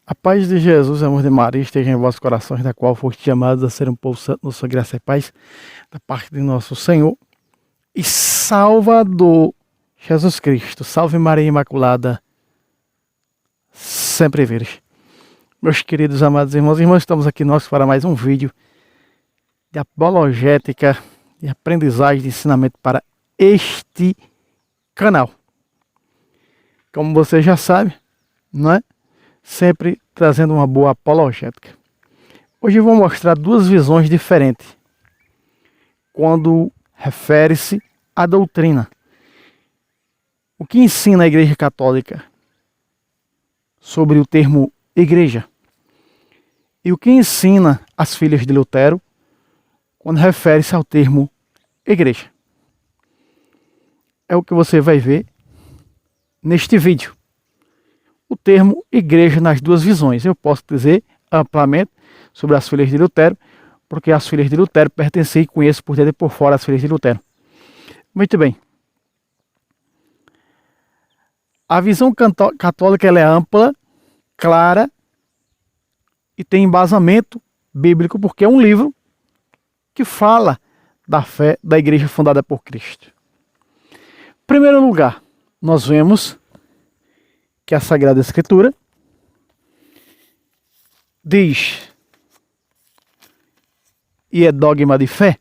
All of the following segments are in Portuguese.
A paz de Jesus, amor de Maria, esteja em vossos corações, da qual foste chamados a ser um povo santo, no sua graça e paz, da parte de nosso Senhor e Salvador Jesus Cristo. Salve Maria Imaculada, sempre virgem. Meus queridos amados irmãos e irmãs, estamos aqui nós para mais um vídeo de apologética e aprendizagem de ensinamento para este canal. Como você já sabe, não é? Sempre trazendo uma boa apologética. Hoje eu vou mostrar duas visões diferentes quando refere-se à doutrina. O que ensina a Igreja Católica sobre o termo igreja e o que ensina as filhas de Lutero quando refere-se ao termo igreja. É o que você vai ver neste vídeo. O termo igreja nas duas visões. Eu posso dizer amplamente sobre as filhas de Lutero, porque as filhas de Lutero pertencem e conheço por dentro e por fora as filhas de Lutero. Muito bem. A visão católica ela é ampla, clara e tem embasamento bíblico, porque é um livro que fala da fé da igreja fundada por Cristo. Em primeiro lugar, nós vemos que a Sagrada Escritura diz, e é dogma de fé,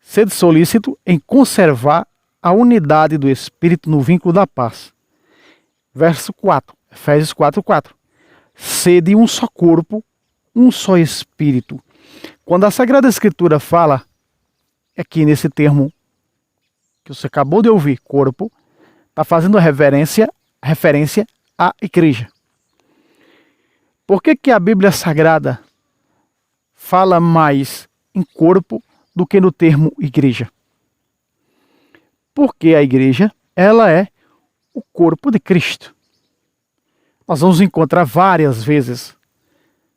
sede solícito em conservar a unidade do Espírito no vínculo da paz. Verso 4, Efésios 4:4. Sede um só corpo, um só Espírito. Quando a Sagrada Escritura fala, aqui nesse termo que você acabou de ouvir, corpo, está fazendo referência à igreja. Por que a Bíblia Sagrada fala mais em corpo do que no termo igreja? Porque a igreja, ela é o corpo de Cristo. Nós vamos encontrar várias vezes,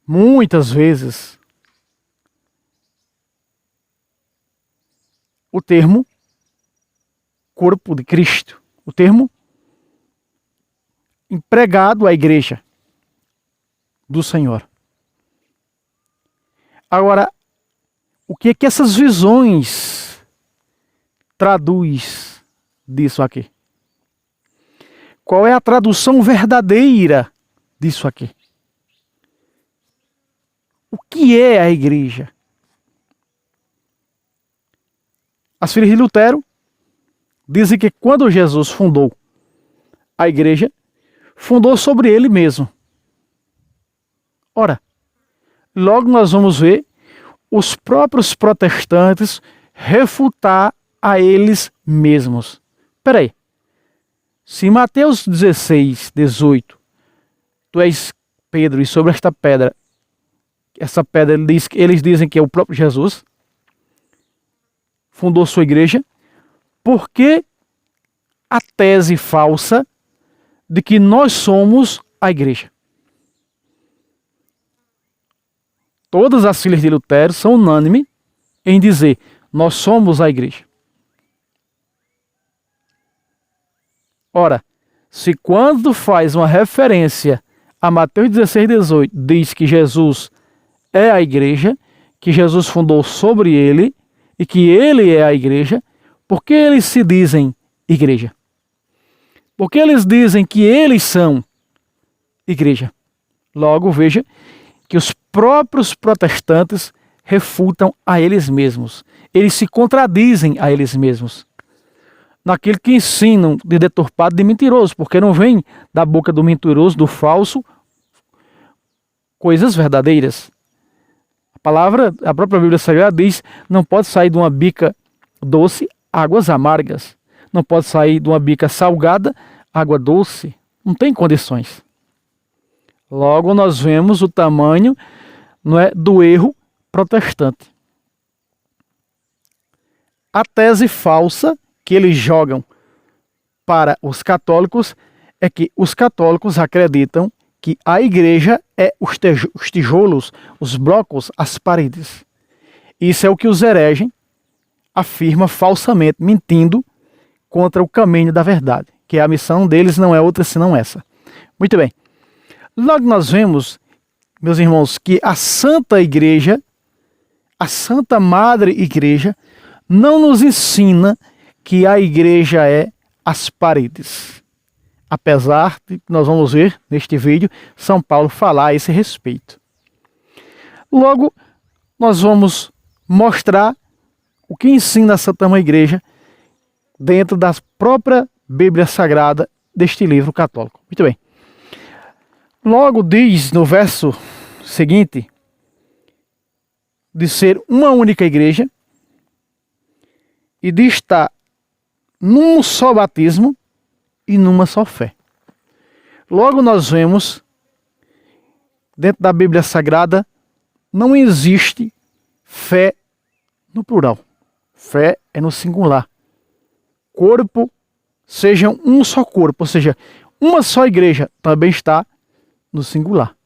muitas vezes, o termo corpo de Cristo, o termo empregado à igreja do Senhor. Agora, o que é que essas visões traduz disso aqui? Qual é a tradução verdadeira disso aqui? O que é a igreja? As filhas de Lutero dizem que quando Jesus fundou a igreja, fundou sobre ele mesmo. Ora, logo nós vamos ver os próprios protestantes refutar a eles mesmos. Espera aí. Se em Mateus 16:18, tu és Pedro e sobre esta pedra, essa pedra eles dizem que é o próprio Jesus, fundou sua igreja, por que a tese falsa de que nós somos a igreja? Todas as filhas de Lutero são unânimes em dizer, nós somos a igreja. Ora, se quando faz uma referência a Mateus 16:18, diz que Jesus é a igreja, que Jesus fundou sobre ele e que ele é a igreja, por que eles se dizem igreja? Porque eles dizem que eles são igreja. Logo, veja que os próprios protestantes refutam a eles mesmos. Eles se contradizem a eles mesmos. Naquilo que ensinam de deturpado, de mentiroso, porque não vem da boca do mentiroso, do falso, coisas verdadeiras. A própria Bíblia Sagrada diz, não pode sair de uma bica doce águas amargas. Não pode sair de uma bica salgada água doce. Não tem condições. Logo nós vemos o tamanho, não é, do erro protestante. A tese falsa que eles jogam para os católicos é que os católicos acreditam que a igreja é os tijolos, os blocos, as paredes. Isso é o que os hereges afirmam falsamente, mentindo, contra o caminho da verdade, que a missão deles não é outra senão essa. Muito bem. Logo nós vemos, meus irmãos, que a Santa Igreja, a Santa Madre Igreja, não nos ensina que a igreja é as paredes. Apesar de que nós vamos ver neste vídeo São Paulo falar a esse respeito. Logo, nós vamos mostrar o que ensina a Santa Mãe Igreja dentro da própria Bíblia Sagrada deste livro católico. Muito bem. Logo diz no verso seguinte de ser uma única igreja e de estar num só batismo e numa só fé. Logo nós vemos dentro da Bíblia Sagrada não existe fé no plural. Fé é no singular. Corpo, seja um só corpo, ou seja, uma só igreja também está no singular.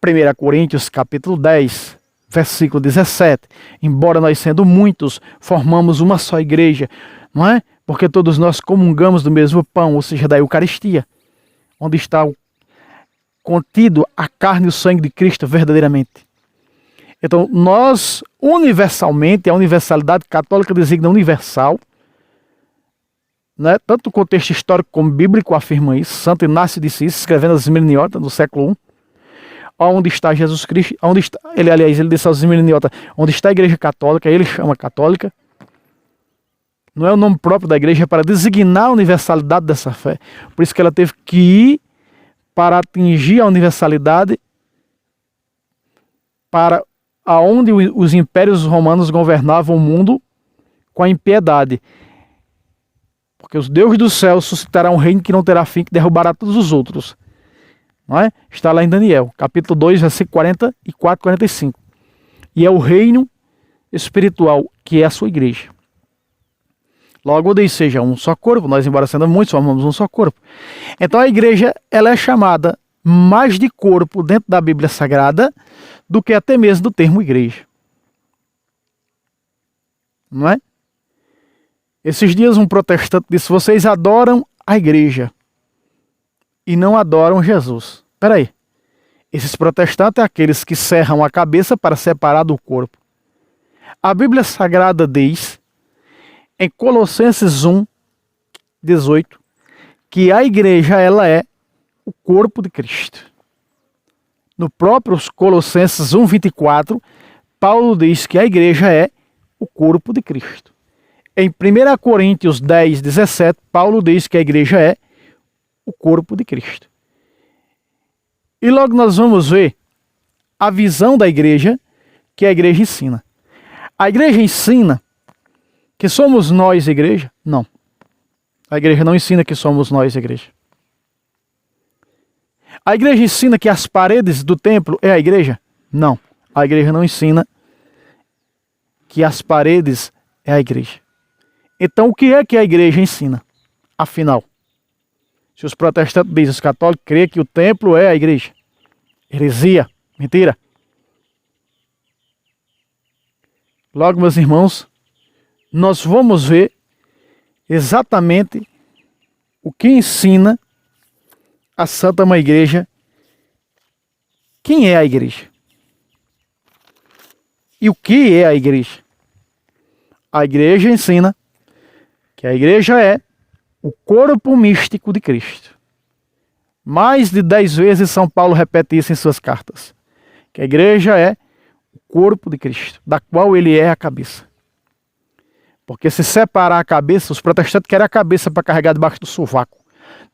1 Coríntios capítulo 10, versículo 17. Embora nós sendo muitos, formamos uma só igreja, não é? Porque todos nós comungamos do mesmo pão, ou seja, da Eucaristia, onde está contido a carne e o sangue de Cristo verdadeiramente. Então, nós, universalmente, a universalidade católica designa universal, né? Tanto o contexto histórico como bíblico afirma isso. Santo Inácio disse isso, escrevendo as Esmeraldas no século I. Onde está Jesus Cristo, ele disse aos Esmeraldas, onde está a Igreja Católica, ele chama católica. Não é o nome próprio da igreja, é para designar a universalidade dessa fé. Por isso que ela teve que ir para atingir a universalidade para aonde os impérios romanos governavam o mundo com a impiedade. Porque os deuses do céu suscitarão um reino que não terá fim, que derrubará todos os outros. Não é? Está lá em Daniel, capítulo 2, versículo 44 e 45. E é o reino espiritual, que é a sua igreja. Logo diz, seja um só corpo, nós embora sendo muitos, formamos um só corpo. Então a igreja, ela é chamada mais de corpo dentro da Bíblia Sagrada do que até mesmo do termo igreja. Não é? Esses dias um protestante disse, vocês adoram a igreja e não adoram Jesus. Espera aí. Esses protestantes são aqueles que cerram a cabeça para separar do corpo. A Bíblia Sagrada diz, em Colossenses 1, 18, que a igreja ela é o corpo de Cristo. No próprio Colossenses 1, 24, Paulo diz que a igreja é o corpo de Cristo. Em 1 Coríntios 10, 17, Paulo diz que a igreja é o corpo de Cristo. E logo nós vamos ver a visão da igreja que a igreja ensina. A igreja ensina que somos nós, igreja? Não. A igreja não ensina que somos nós, igreja. A igreja ensina que as paredes do templo é a igreja? Não. A igreja não ensina que as paredes é a igreja. Então, o que é que a igreja ensina? Afinal, se os protestantes dizem, os católicos creem que o templo é a igreja. Heresia. Mentira. Logo, meus irmãos, nós vamos ver exatamente o que ensina a Santa Mãe Igreja. Quem é a igreja? E o que é a igreja? A igreja ensina que a igreja é o corpo místico de Cristo. Mais de 10 vezes São Paulo repete isso em suas cartas. Que a igreja é o corpo de Cristo, da qual ele é a cabeça. Porque se separar a cabeça, os protestantes querem a cabeça para carregar debaixo do sovaco,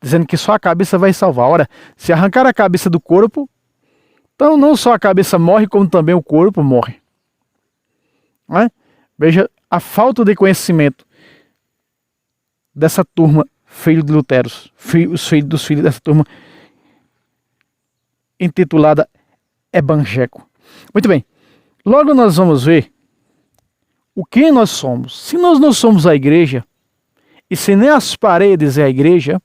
dizendo que só a cabeça vai salvar. Ora, se arrancar a cabeça do corpo, então não só a cabeça morre, como também o corpo morre. Não é? Veja a falta de conhecimento dessa turma, filho de Lutero, os filhos dos filhos dessa turma, intitulada Evangélico. Muito bem, logo nós vamos ver o que nós somos. Se nós não somos a igreja, e se nem as paredes é a igreja,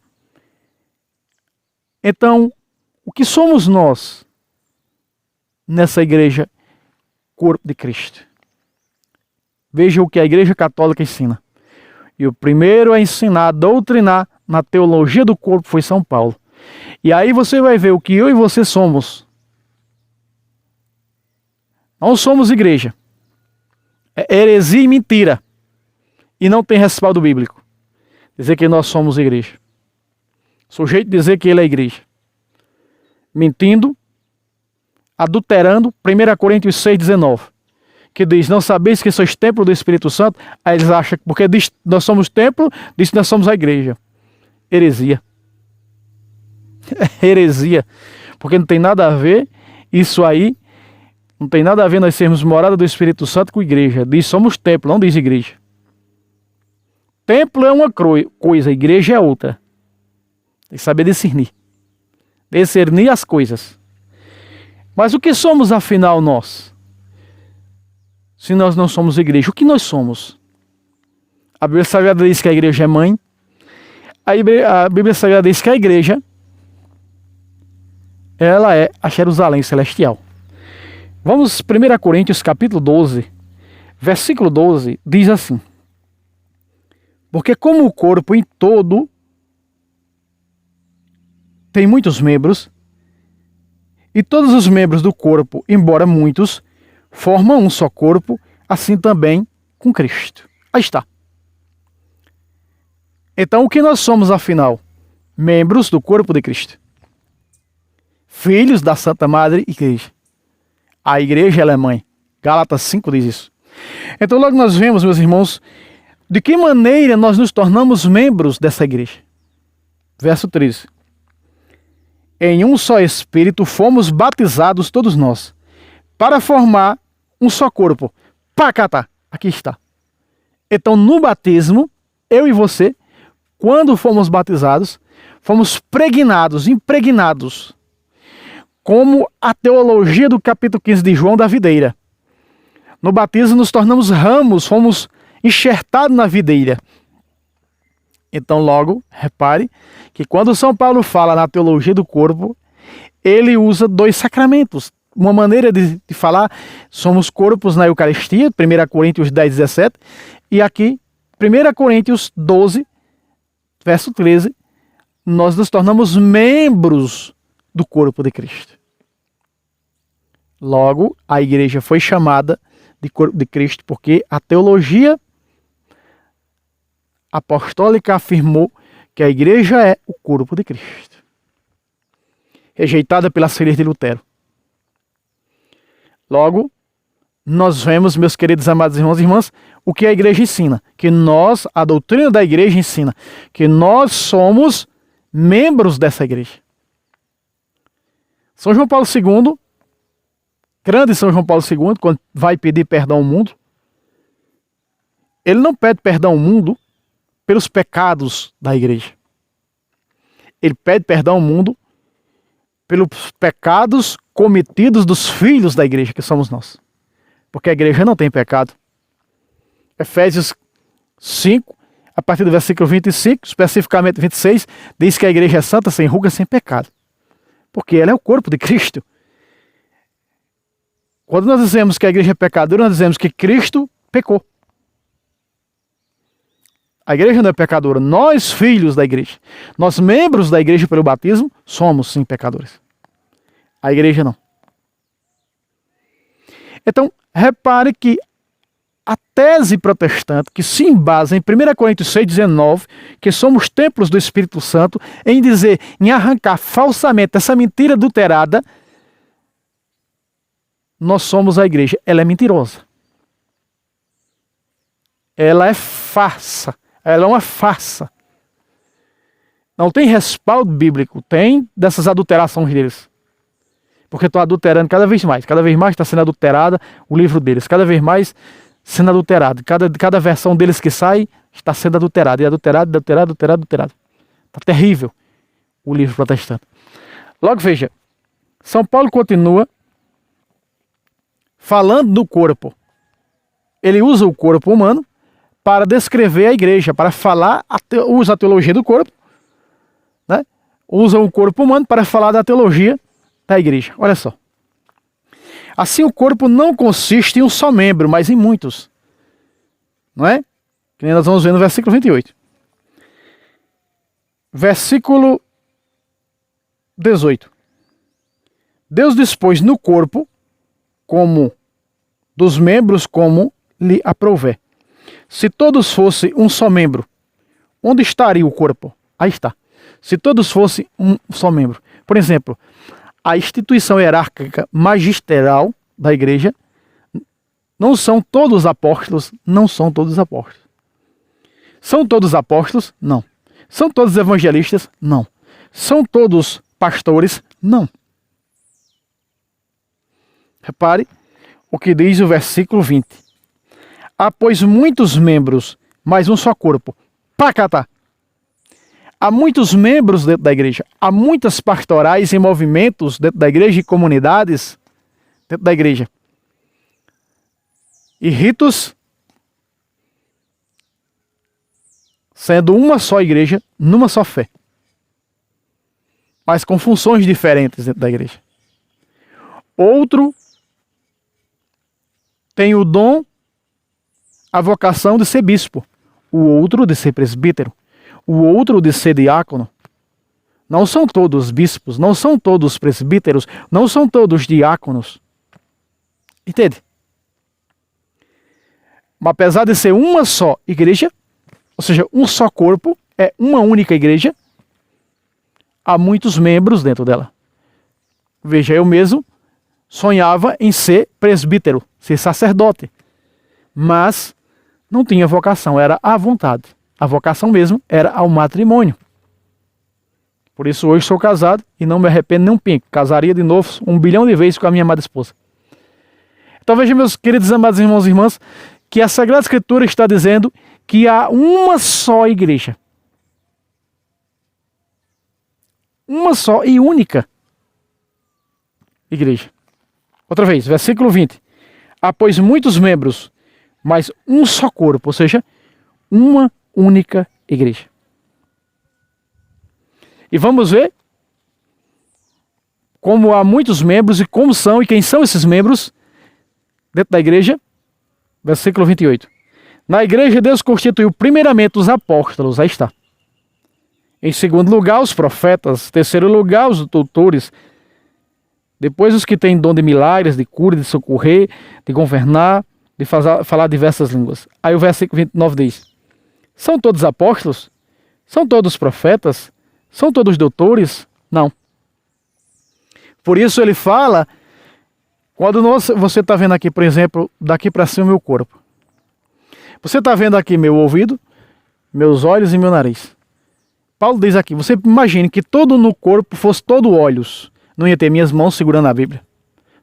então, o que somos nós nessa igreja, corpo de Cristo? Veja o que a Igreja Católica ensina. E o primeiro a ensinar, a doutrinar na teologia do corpo foi São Paulo. E aí você vai ver o que eu e você somos. Não somos igreja. É heresia e mentira. E não tem respaldo bíblico. Dizer que nós somos igreja. Sujeito dizer que ele é igreja. Mentindo, adulterando, 1 Coríntios 6,19. Que diz, não sabeis que sois templo do Espírito Santo? Aí eles acham que porque diz nós somos templo, diz que nós somos a igreja. Heresia. Heresia. Porque não tem nada a ver isso aí. Não tem nada a ver nós sermos morada do Espírito Santo com igreja. Diz somos templo, não diz igreja. Templo é uma coisa, igreja é outra. Tem que saber discernir. Discernir as coisas. Mas o que somos afinal nós? Se nós não somos igreja, o que nós somos? A Bíblia Sagrada diz que a igreja é mãe. A Bíblia Sagrada diz que a igreja, ela é a Jerusalém celestial. Vamos 1 Coríntios capítulo 12, versículo 12, diz assim. Porque como o corpo em todo tem muitos membros, e todos os membros do corpo, embora muitos, formam um só corpo, assim também com Cristo. Aí está. Então o que nós somos afinal? Membros do corpo de Cristo. Filhos da Santa Madre Igreja. A igreja ela é mãe. Gálatas 5 diz isso. Então logo nós vemos, meus irmãos, de que maneira nós nos tornamos membros dessa igreja. Verso 13. Em um só Espírito fomos batizados todos nós, para formar um só corpo. Pacatá, aqui está. Então no batismo, eu e você, quando fomos batizados, fomos impregnados, como a teologia do capítulo 15 de João da videira. No batismo nos tornamos ramos, fomos enxertados na videira. Então logo, repare, que quando São Paulo fala na teologia do corpo, ele usa dois sacramentos. Uma maneira de falar, somos corpos na Eucaristia, 1 Coríntios 10, 17, e aqui, 1 Coríntios 12, verso 13, nós nos tornamos membros do corpo de Cristo. Logo, a igreja foi chamada de corpo de Cristo, porque a teologia apostólica afirmou que a igreja é o corpo de Cristo. Rejeitada pelas filhas de Lutero. Logo, nós vemos, meus queridos amados irmãos e irmãs, o que a igreja ensina. Que nós, a doutrina da igreja ensina, que nós somos membros dessa igreja. São João Paulo II, grande São João Paulo II, quando vai pedir perdão ao mundo, ele não pede perdão ao mundo pelos pecados da igreja. Ele pede perdão ao mundo pelos pecados cometidos dos filhos da igreja, que somos nós. Porque a igreja não tem pecado. Efésios 5, a partir do versículo 25, especificamente 26, diz que a igreja é santa, sem ruga, sem pecado. Porque ela é o corpo de Cristo. Quando nós dizemos que a igreja é pecadora, nós dizemos que Cristo pecou. A igreja não é pecadora. Nós, filhos da igreja, nós, membros da igreja pelo batismo, somos sim pecadores. A igreja não. Então, repare que a tese protestante, que se embasa em 1 Coríntios 6,19, que somos templos do Espírito Santo, em dizer, em arrancar falsamente essa mentira adulterada, nós somos a igreja. Ela é mentirosa. Ela é farsa. Ela é uma farsa. Não tem respaldo bíblico. Tem dessas adulterações deles. Porque estão adulterando cada vez mais. Cada vez mais está sendo adulterada o livro deles. Cada vez mais sendo adulterado. Cada versão deles que sai está sendo adulterada. E adulterado. Está terrível o livro protestante. Logo veja. São Paulo continua falando do corpo. Ele usa o corpo humano para descrever a igreja, para falar, usa a teologia do corpo, né? Usa o corpo humano para falar da teologia da igreja. Olha só. Assim o corpo não consiste em um só membro, mas em muitos. Não é? Que nem nós vamos ver no versículo 28. Versículo 18. Deus dispôs no corpo, como dos membros, como lhe aprouver. Se todos fossem um só membro, onde estaria o corpo? Aí está. Se todos fossem um só membro. Por exemplo, a instituição hierárquica magisterial da igreja não são todos apóstolos, não são todos apóstolos. São todos apóstolos? Não. São todos evangelistas? Não. São todos pastores? Não. Repare o que diz o versículo 20. Há, pois, muitos membros, mas um só corpo. Pacatá. Há muitos membros dentro da igreja. Há muitas pastorais e movimentos dentro da igreja e comunidades dentro da igreja. E ritos, sendo uma só igreja, numa só fé. Mas com funções diferentes dentro da igreja. Outro tem o dom, a vocação de ser bispo. O outro de ser presbítero. O outro de ser diácono. Não são todos bispos, não são todos presbíteros, não são todos diáconos. Entende? Mas apesar de ser uma só igreja, ou seja, um só corpo, é uma única igreja, há muitos membros dentro dela. Veja, eu mesmo sonhava em ser presbítero, ser sacerdote, mas não tinha vocação, era à vontade. A vocação mesmo era ao matrimônio. Por isso hoje sou casado e não me arrependo nem um pingo. Casaria de novo 1 bilhão de vezes com a minha amada esposa. Então veja, meus queridos amados irmãos e irmãs, que a Sagrada Escritura está dizendo que há uma só igreja. Uma só e única igreja. Outra vez, versículo 20. Há, pois, muitos membros, mas um só corpo, ou seja, uma única igreja. E vamos ver como há muitos membros e como são e quem são esses membros dentro da igreja. Versículo 28. Na igreja Deus constituiu primeiramente os apóstolos, aí está. Em segundo lugar os profetas, em terceiro lugar os doutores, depois os que têm dom de milagres, de cura, de socorrer, de governar, de falar diversas línguas. Aí o versículo 29 diz: são todos apóstolos? São todos profetas? São todos doutores? Não. Por isso ele fala, quando você está vendo aqui, por exemplo, daqui para cima o meu corpo. Você está vendo aqui meu ouvido, meus olhos e meu nariz. Paulo diz aqui, você imagine que todo no corpo fosse todo olhos. Não ia ter minhas mãos segurando a Bíblia.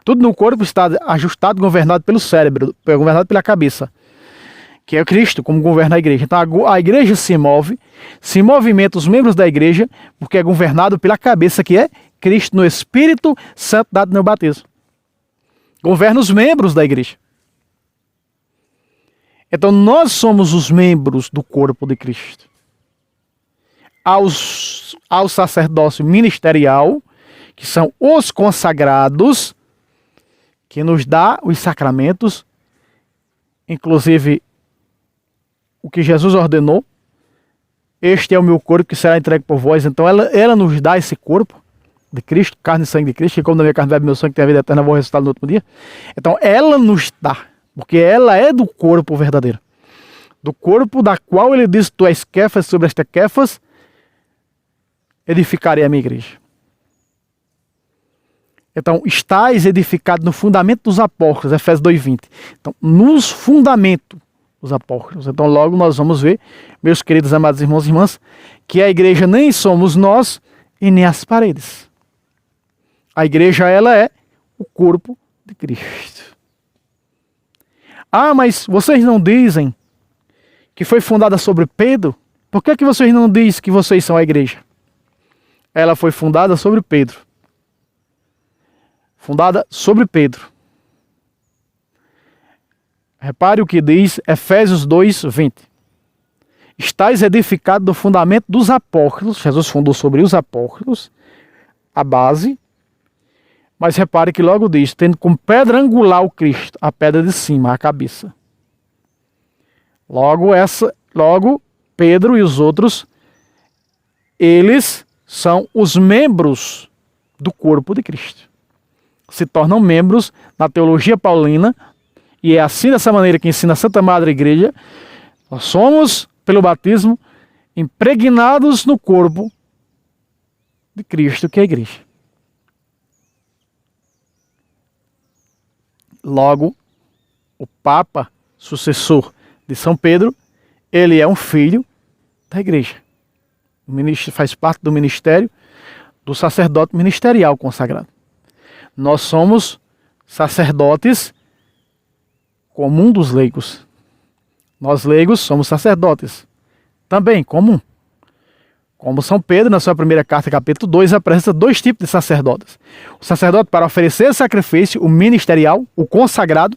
Tudo no corpo está ajustado, governado pelo cérebro, governado pela cabeça, que é Cristo, como governa a igreja. Então a igreja se movimenta os membros da igreja, porque é governado pela cabeça, que é Cristo, no Espírito Santo dado no batismo. Governa os membros da igreja. Então nós somos os membros do corpo de Cristo. Ao sacerdócio ministerial, que são os consagrados, que nos dá os sacramentos, inclusive o que Jesus ordenou. Este é o meu corpo que será entregue por vós. Então ela nos dá esse corpo de Cristo, carne e sangue de Cristo, que como na minha carne bebe meu sangue, tem a vida eterna, vou ressuscitar no último dia. Então ela nos dá, porque ela é do corpo verdadeiro. Do corpo da qual ele diz, tu és Quefas, sobre esta Quefas edificarei a minha igreja. Então, estáis edificados no fundamento dos apóstolos, Efésios 2:20. Então, nos fundamentos dos apóstolos. Então, logo nós vamos ver, meus queridos amados irmãos e irmãs, que a igreja nem somos nós e nem as paredes. A igreja, ela é o corpo de Cristo. Ah, mas vocês não dizem que foi fundada sobre Pedro? Por que vocês não dizem que vocês são a igreja? Ela foi fundada sobre Pedro. Fundada sobre Pedro. Repare o que diz Efésios 2:20. Estais edificados no fundamento dos apóstolos. Jesus fundou sobre os apóstolos a base. Mas repare que logo diz, tendo como pedra angular o Cristo, a pedra de cima, a cabeça. Logo, Logo, Pedro e os outros, eles são os membros do corpo de Cristo. Se tornam membros na teologia paulina, e é assim, dessa maneira que ensina a Santa Madre Igreja, nós somos, pelo batismo, impregnados no corpo de Cristo, que é a Igreja. Logo, o Papa, sucessor de São Pedro, ele é um filho da Igreja. O ministro faz parte do ministério do sacerdote ministerial consagrado. Nós somos sacerdotes comum dos leigos. Nós leigos somos sacerdotes também comum. Como São Pedro, na sua primeira carta, capítulo 2, apresenta dois tipos de sacerdotes. O sacerdote para oferecer sacrifício, o ministerial, o consagrado,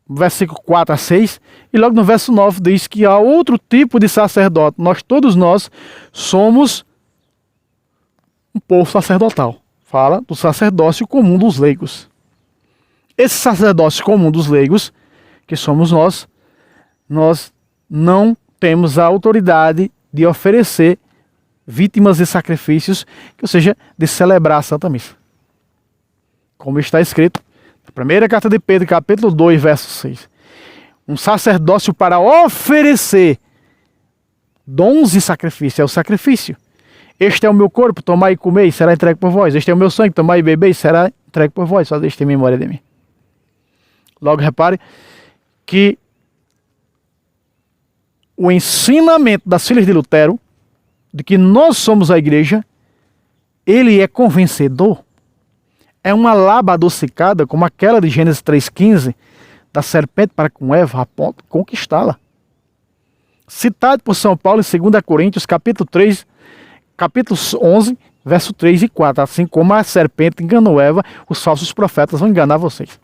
versículo 4 a 6, e logo no verso 9 diz que há outro tipo de sacerdote. Todos nós somos um povo sacerdotal. Fala do sacerdócio comum dos leigos. Esse sacerdócio comum dos leigos, que somos nós não temos a autoridade de oferecer vítimas e sacrifícios, ou seja, de celebrar a Santa Missa. Como está escrito na primeira carta de Pedro, capítulo 2, verso 6. Um sacerdócio para oferecer dons e sacrifício, é o sacrifício. Este é o meu corpo, tomai e comei, será entregue por vós. Este é o meu sangue, tomai e bebei, será entregue por vós. Fazei isto em memória de mim. Logo repare que o ensinamento das filhas de Lutero, de que nós somos a igreja, ele é convencedor. É uma lábia adocicada, como aquela de Gênesis 3,15, da serpente para com Eva, a ponto de conquistá-la. Citado por São Paulo em 2 Coríntios, capítulo 3, capítulo 11, verso 3 e 4. Assim como a serpente enganou Eva, os falsos profetas vão enganar vocês.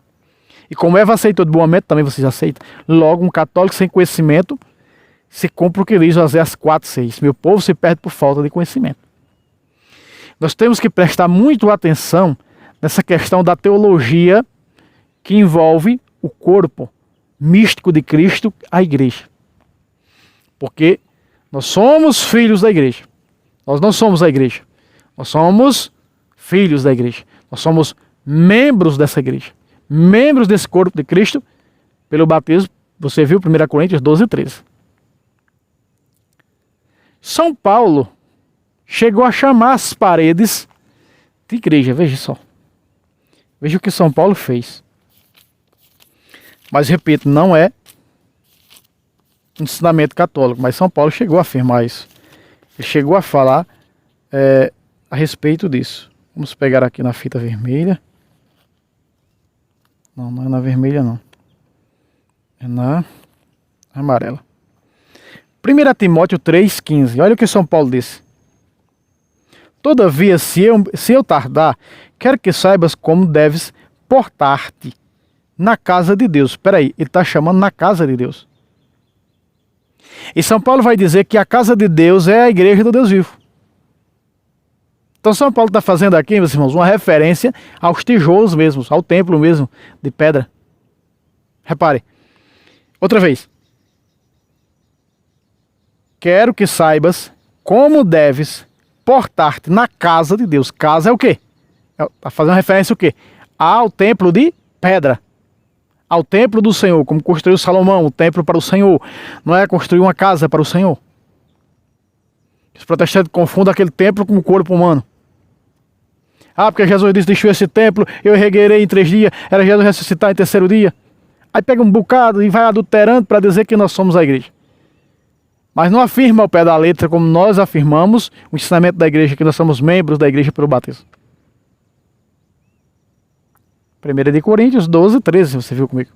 E como Eva aceitou de bom momento, também vocês aceitam. Logo, um católico sem conhecimento se cumpre o que diz Oséias 4,6. Meu povo se perde por falta de conhecimento. Nós temos que prestar muito atenção nessa questão da teologia que envolve o corpo místico de Cristo, a igreja. Porque nós somos filhos da igreja. Nós não somos a igreja. Nós somos filhos da igreja. Nós somos membros dessa igreja. Membros desse corpo de Cristo pelo batismo. Você viu 1 Coríntios 12, 13. São Paulo chegou a chamar as paredes de igreja. Veja só. Veja o que São Paulo fez. Mas, repito, não é ensinamento católico. Mas São Paulo chegou a afirmar isso. Ele chegou a falar a respeito disso. Vamos pegar aqui na fita vermelha. Não, não é na vermelha não. É na amarela. 1 Timóteo 3,15. Olha o que São Paulo disse. Todavia, se eu tardar, quero que saibas como deves portar-te na casa de Deus. Espera aí, ele está chamando na casa de Deus. E São Paulo vai dizer que a casa de Deus é a igreja do Deus vivo. Então São Paulo está fazendo aqui, meus irmãos, uma referência aos tijolos mesmos, ao templo mesmo, de pedra. Repare. Outra vez. Quero que saibas como deves portar-te na casa de Deus. Casa é o quê? Está fazendo referência ao quê? Ao templo de pedra. Ao templo do Senhor, como construiu Salomão, o templo para o Senhor. Não é construir uma casa para o Senhor. Os protestantes confundem aquele templo com o corpo humano. Ah, porque Jesus disse, deixou esse templo, eu regueirei em 3 dias, era Jesus ressuscitar em 3º dia. Aí pega um bocado e vai adulterando para dizer que nós somos a igreja. Mas não afirma ao pé da letra, como nós afirmamos, o ensinamento da igreja, que nós somos membros da igreja pelo batismo. 1 Coríntios 12, 13, você viu comigo.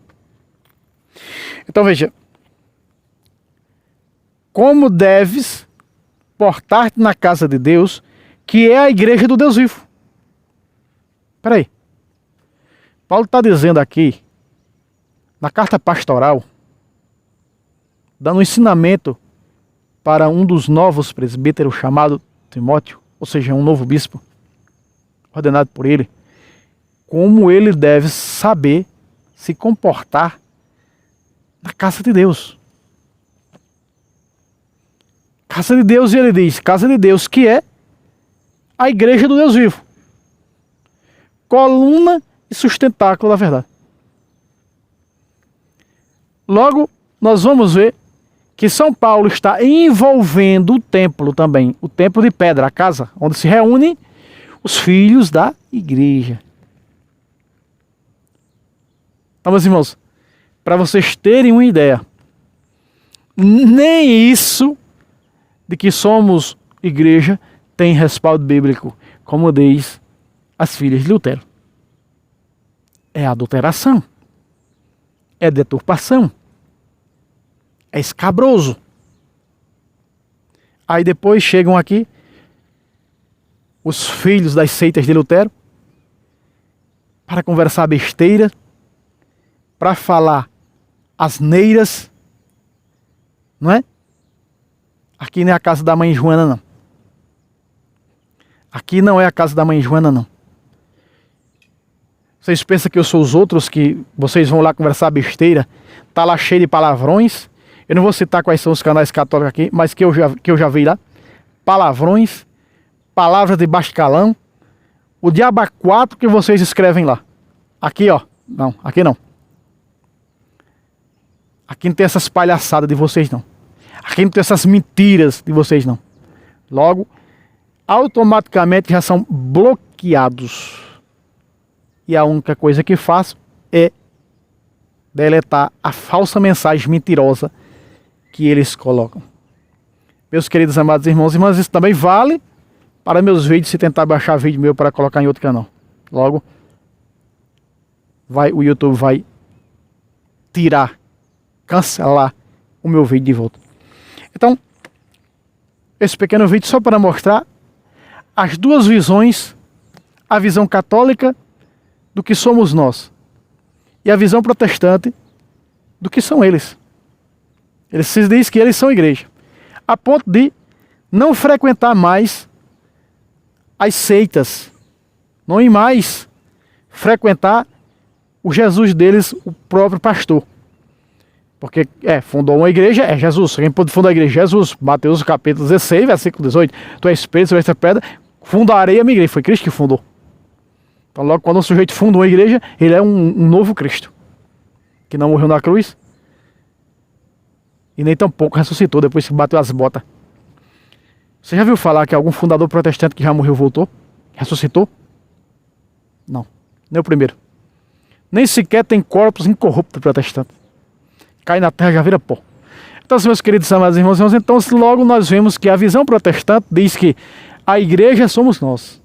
Então veja. Como deves portar-te na casa de Deus, que é a igreja do Deus vivo. Espera aí. Paulo está dizendo aqui, na carta pastoral, dando um ensinamento para um dos novos presbíteros chamado Timóteo, ou seja, um novo bispo, ordenado por ele, como ele deve saber se comportar na casa de Deus. Casa de Deus, e ele diz, casa de Deus, que é a igreja do Deus vivo. Coluna e sustentáculo da verdade. Logo, nós vamos ver que São Paulo está envolvendo o templo também, o templo de pedra, a casa onde se reúnem os filhos da igreja. Então, meus irmãos, para vocês terem uma ideia, nem isso de que somos igreja tem respaldo bíblico, como diz as filhas de Lutero. É adulteração, é deturpação, é escabroso. Aí depois chegam aqui os filhos das seitas de Lutero para conversar besteira, para falar asneiras, não é? Aqui não é a casa da mãe Joana, não. Aqui não é a casa da mãe Joana, não. Vocês pensam que eu sou os outros, que vocês vão lá conversar besteira, tá lá cheio de palavrões. Eu não vou citar quais são os canais católicos aqui, mas que eu já vi lá. Palavrões, palavras de baixo calão, o diabo a quatro que vocês escrevem lá. Aqui, ó. Não, aqui não. Aqui não tem essas palhaçadas de vocês, não. Aqui não tem essas mentiras de vocês, não. Logo, automaticamente já são bloqueados. E a única coisa que faço é deletar a falsa mensagem mentirosa que eles colocam. Meus queridos amados irmãos e irmãs, isso também vale para meus vídeos, se tentar baixar vídeo meu para colocar em outro canal. Logo, o YouTube vai tirar, cancelar o meu vídeo de volta. Então, esse pequeno vídeo só para mostrar as duas visões, a visão católica do que somos nós e a visão protestante do que são eles. Eles se dizem que eles são igreja, a ponto de não frequentar mais as seitas, não ir mais frequentar o Jesus deles, o próprio pastor. Porque fundou uma igreja, é Jesus. Quem pode fundar a igreja? Jesus. Mateus capítulo 16, versículo 18. Tu és Pedro, sobre esta pedra fundarei a minha igreja. Foi Cristo que fundou. Então logo quando um sujeito funda uma igreja, ele é um novo Cristo. Que não morreu na cruz. E nem tampouco ressuscitou depois que bateu as botas. Você já viu falar que algum fundador protestante que já morreu voltou? Ressuscitou? Não. Nem o primeiro. Nem sequer tem corpos incorruptos protestantes. Cai na terra, já vira pó. Então, meus queridos amados irmãos, então logo nós vemos que a visão protestante diz que a igreja somos nós,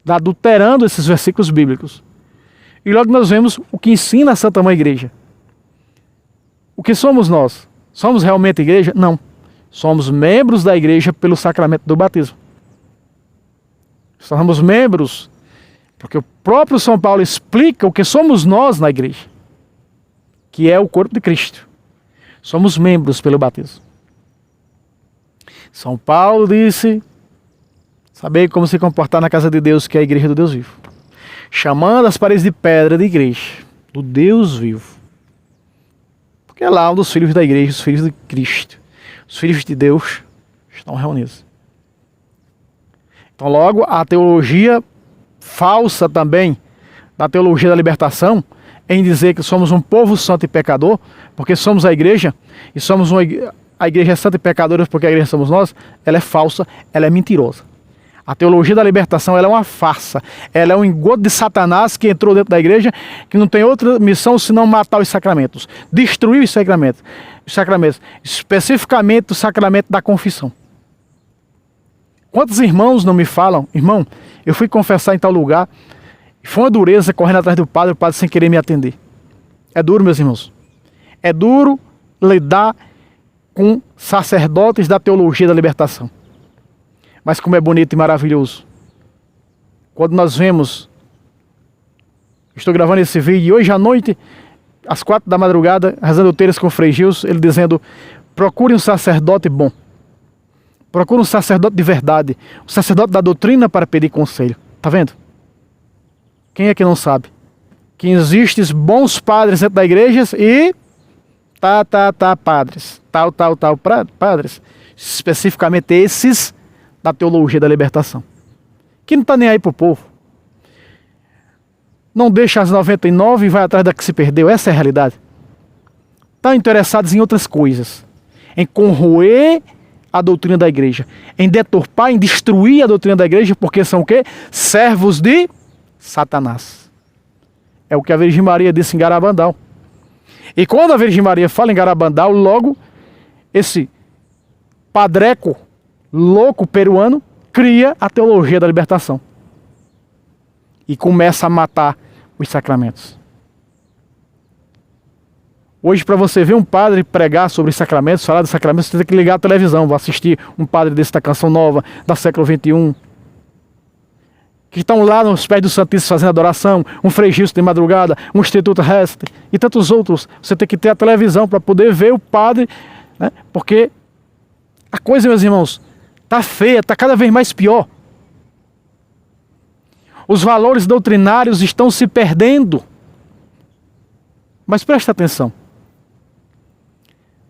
adulterando esses versículos bíblicos. E logo nós vemos o que ensina a Santa Mãe Igreja. O que somos nós? Somos realmente igreja? Não. Somos membros da igreja pelo sacramento do batismo. Somos membros porque o próprio São Paulo explica o que somos nós na igreja, que é o corpo de Cristo. Somos membros pelo batismo. São Paulo disse: saber como se comportar na casa de Deus, que é a igreja do Deus vivo. Chamando as paredes de pedra de igreja, do Deus vivo. Porque é lá onde os filhos da igreja, os filhos de Cristo, os filhos de Deus estão reunidos. Então logo a teologia falsa também, da teologia da libertação, em dizer que somos um povo santo e pecador, porque somos a igreja, e somos a igreja é santa e pecadora porque a igreja somos nós, ela é falsa, ela é mentirosa. A teologia da libertação, ela é uma farsa, ela é um engodo de Satanás que entrou dentro da igreja, que não tem outra missão senão matar os sacramentos, destruir os sacramentos, especificamente o sacramento da confissão. Quantos irmãos não me falam: irmão, eu fui confessar em tal lugar, foi uma dureza correndo atrás do padre, o padre sem querer me atender. É duro, meus irmãos. É duro lidar com sacerdotes da teologia da libertação. Mas como é bonito e maravilhoso. Quando nós vemos, estou gravando esse vídeo, e hoje à noite, às 4 da madrugada, rezando terço com o Frei Gilson, ele dizendo: procure um sacerdote bom. Procure um sacerdote de verdade. Um sacerdote da doutrina para pedir conselho. Tá vendo? Quem é que não sabe? Que existem bons padres dentro da igreja e padres. Padres. especificamente esses da teologia da libertação, que não está nem aí para o povo. Não deixa as 99 e vai atrás da que se perdeu. Essa é a realidade. Estão interessados em outras coisas, em corroer a doutrina da igreja, em deturpar, em destruir a doutrina da igreja, porque são o quê? Servos de Satanás. É o que a Virgem Maria disse em Garabandal. E quando a Virgem Maria fala em Garabandal, logo esse padreco louco peruano cria a teologia da libertação e começa a matar os sacramentos. Hoje, para você ver um padre pregar sobre os sacramentos, falar dos sacramentos, você tem que ligar a televisão, vou assistir um padre desse da Canção Nova, da século XXI, que estão lá nos pés do Santíssimo fazendo adoração, um Frei Gilson de madrugada, um Instituto Hester e tantos outros. Você tem que ter a televisão para poder ver o padre, né? Porque a coisa, meus irmãos, está feia, está cada vez mais pior. Os valores doutrinários estão se perdendo. Mas presta atenção.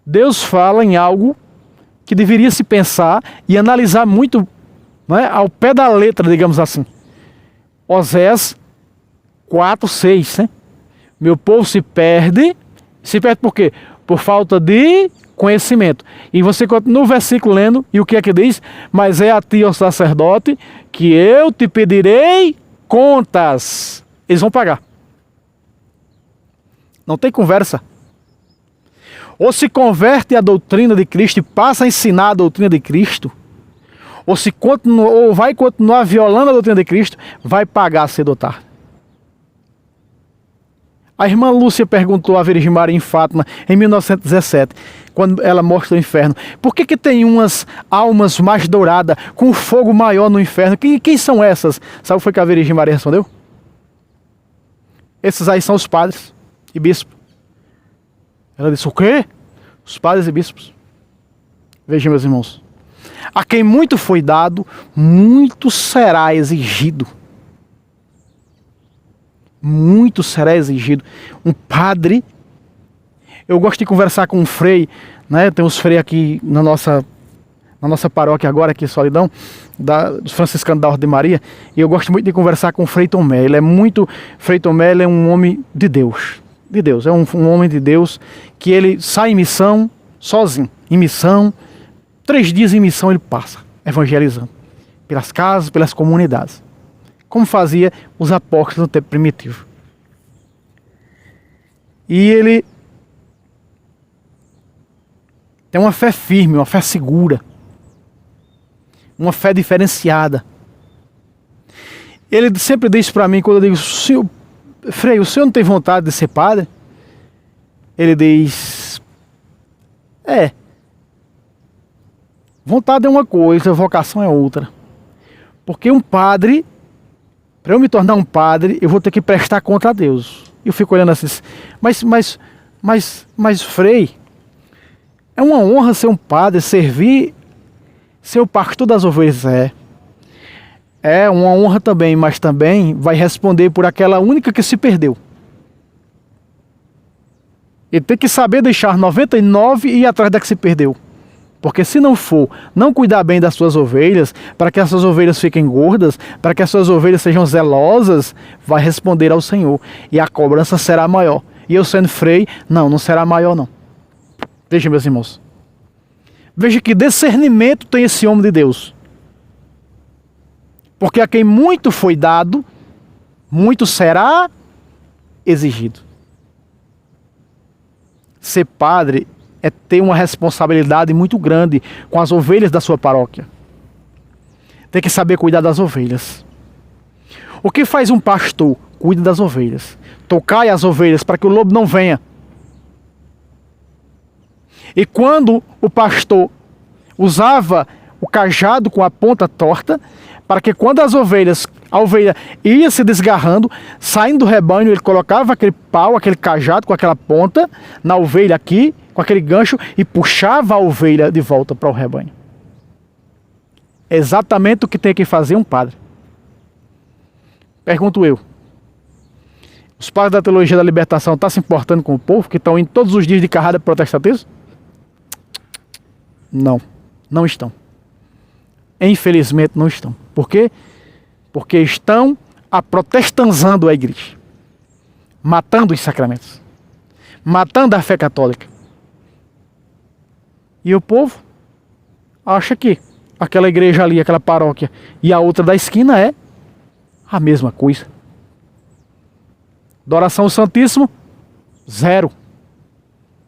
Deus fala em algo que deveria se pensar e analisar muito, né, ao pé da letra, digamos assim. Oséias 4:6, né? Meu povo se perde por quê? Por falta de conhecimento. E você continua o versículo lendo, e o que é que diz? Mas é a ti, ó sacerdote, que eu te pedirei contas. Eles vão pagar. Não tem conversa. Ou se converte à doutrina de Cristo e passa a ensinar a doutrina de Cristo, ou vai continuar violando a doutrina de Cristo, vai pagar cedo ou tarde. A irmã Lúcia perguntou à Virgem Maria em Fátima, em 1917, quando ela mostra o inferno, por que tem umas almas mais douradas, com fogo maior no inferno? Quem são essas? Sabe o que foi que a Virgem Maria respondeu? Esses aí são os padres e bispos. Ela disse, o quê? Os padres e bispos. Vejam, meus irmãos. A quem muito foi dado, muito será exigido. Muito será exigido. Um padre, eu gosto de conversar com um frei, né? Tem uns freios aqui na nossa paróquia agora, aqui em Solidão, dos franciscanos da Ordem de Maria, e eu gosto muito de conversar com o Frei Tomé. Frei Tomé, ele é um homem de Deus. De Deus, é um homem de Deus que ele sai em missão sozinho, em missão, 3 dias em missão ele passa, evangelizando, pelas casas, pelas comunidades, como fazia os apóstolos no tempo primitivo. E ele tem uma fé firme, uma fé segura, uma fé diferenciada. Ele sempre diz para mim, quando eu digo, Frei, o senhor não tem vontade de ser padre? Ele diz, vontade é uma coisa, vocação é outra. Porque um padre, para eu me tornar um padre, eu vou ter que prestar conta a Deus. Eu fico olhando assim, mas Frei, é uma honra ser um padre, servir, ser o pastor das ovelhas, é uma honra também, mas também vai responder por aquela única que se perdeu. Ele tem que saber deixar 99 e ir atrás da que se perdeu. Porque se não for, não cuidar bem das suas ovelhas, para que as suas ovelhas fiquem gordas, para que as suas ovelhas sejam zelosas, vai responder ao Senhor. E a cobrança será maior. E eu sendo frei, não será maior não. Veja, meus irmãos. Veja que discernimento tem esse homem de Deus. Porque a quem muito foi dado, muito será exigido. Ser padre é ter uma responsabilidade muito grande com as ovelhas da sua paróquia. Tem que saber cuidar das ovelhas. O que faz um pastor? Cuida das ovelhas. Tocai as ovelhas para que o lobo não venha. E quando o pastor usava o cajado com a ponta torta, para que quando a ovelha ia se desgarrando, saindo do rebanho, ele colocava aquele pau, aquele cajado com aquela ponta na ovelha aqui, com aquele gancho, e puxava a ovelha de volta para o rebanho. É exatamente o que tem que fazer um padre. Pergunto eu. Os padres da teologia da libertação estão se importando com o povo, que estão indo todos os dias de carrada protestantismo? Não. Não estão. Infelizmente não estão. Por quê? Porque estão aprotestanzando a igreja. Matando os sacramentos. Matando a fé católica. E o povo acha que aquela igreja ali, aquela paróquia e a outra da esquina é a mesma coisa. Adoração ao Santíssimo, zero.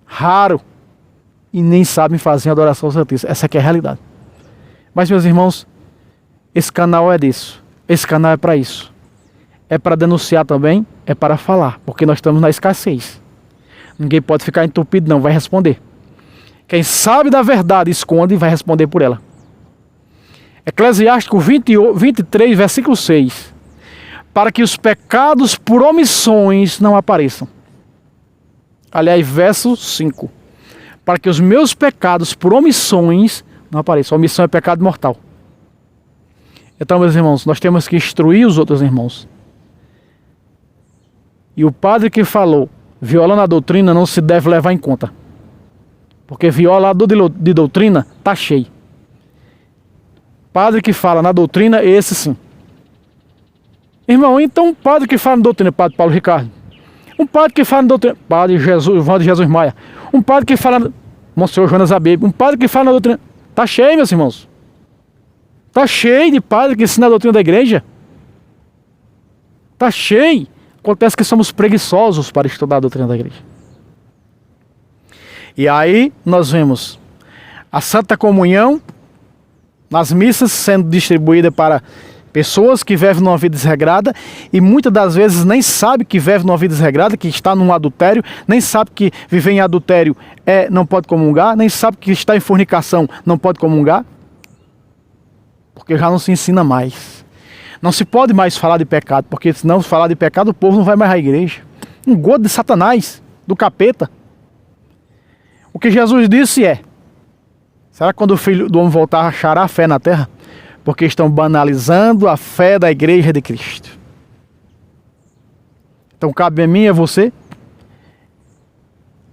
Raro. E nem sabem fazer adoração ao Santíssimo. Essa aqui é a realidade. Mas, meus irmãos, esse canal é disso. Esse canal é para isso. É para denunciar também, é para falar. Porque nós estamos na escassez. Ninguém pode ficar entupido, não. Vai responder. Quem sabe da verdade esconde e vai responder por ela. Eclesiástico 23, versículo 6. Para que os pecados por omissões não apareçam. Aliás, verso 5. Para que os meus pecados por omissões não apareçam. Omissão é pecado mortal. Então, meus irmãos, nós temos que instruir os outros irmãos. E o padre que falou, violando a doutrina, não se deve levar em conta. Porque violador de doutrina está cheio. Padre que fala na doutrina, esse sim. Irmão, então um padre que fala na doutrina, padre Paulo Ricardo. Um padre que fala na doutrina, padre João de Jesus Maia. Um padre que fala, Monsenhor Jonas Abebe. Um padre que fala na doutrina. Está cheio, meus irmãos. Está cheio de padre que ensina a doutrina da igreja. Está cheio. Acontece que somos preguiçosos para estudar a doutrina da igreja. E aí nós vemos a Santa Comunhão nas missas sendo distribuída para pessoas que vivem numa vida desregrada e muitas das vezes nem sabe que vive numa vida desregrada, que está num adultério, nem sabe que viver em adultério não pode comungar, nem sabe que está em fornicação não pode comungar, porque já não se ensina mais. Não se pode mais falar de pecado, porque se não falar de pecado o povo não vai mais à igreja. Um gosto de Satanás, do capeta. O que Jesus disse é: será que quando o Filho do Homem voltar achará a fé na terra? Porque estão banalizando a fé da igreja de Cristo. Então cabe a mim e a você,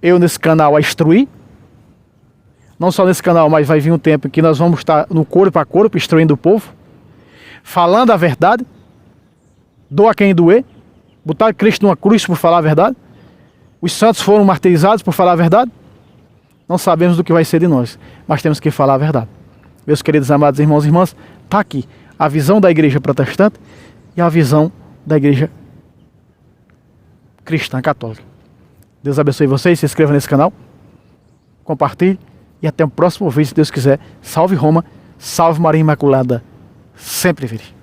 eu nesse canal a instruir. Não só nesse canal, mas vai vir um tempo em que nós vamos estar no corpo a corpo, instruindo o povo, falando a verdade, doa quem doer, botar Cristo numa cruz por falar a verdade. Os santos foram martirizados por falar a verdade. Não sabemos do que vai ser de nós, mas temos que falar a verdade. Meus queridos amados irmãos e irmãs, está aqui a visão da igreja protestante e a visão da igreja cristã católica. Deus abençoe vocês, se inscreva nesse canal, compartilhe e até o próximo vídeo, se Deus quiser. Salve Roma, salve Maria Imaculada, sempre virgem.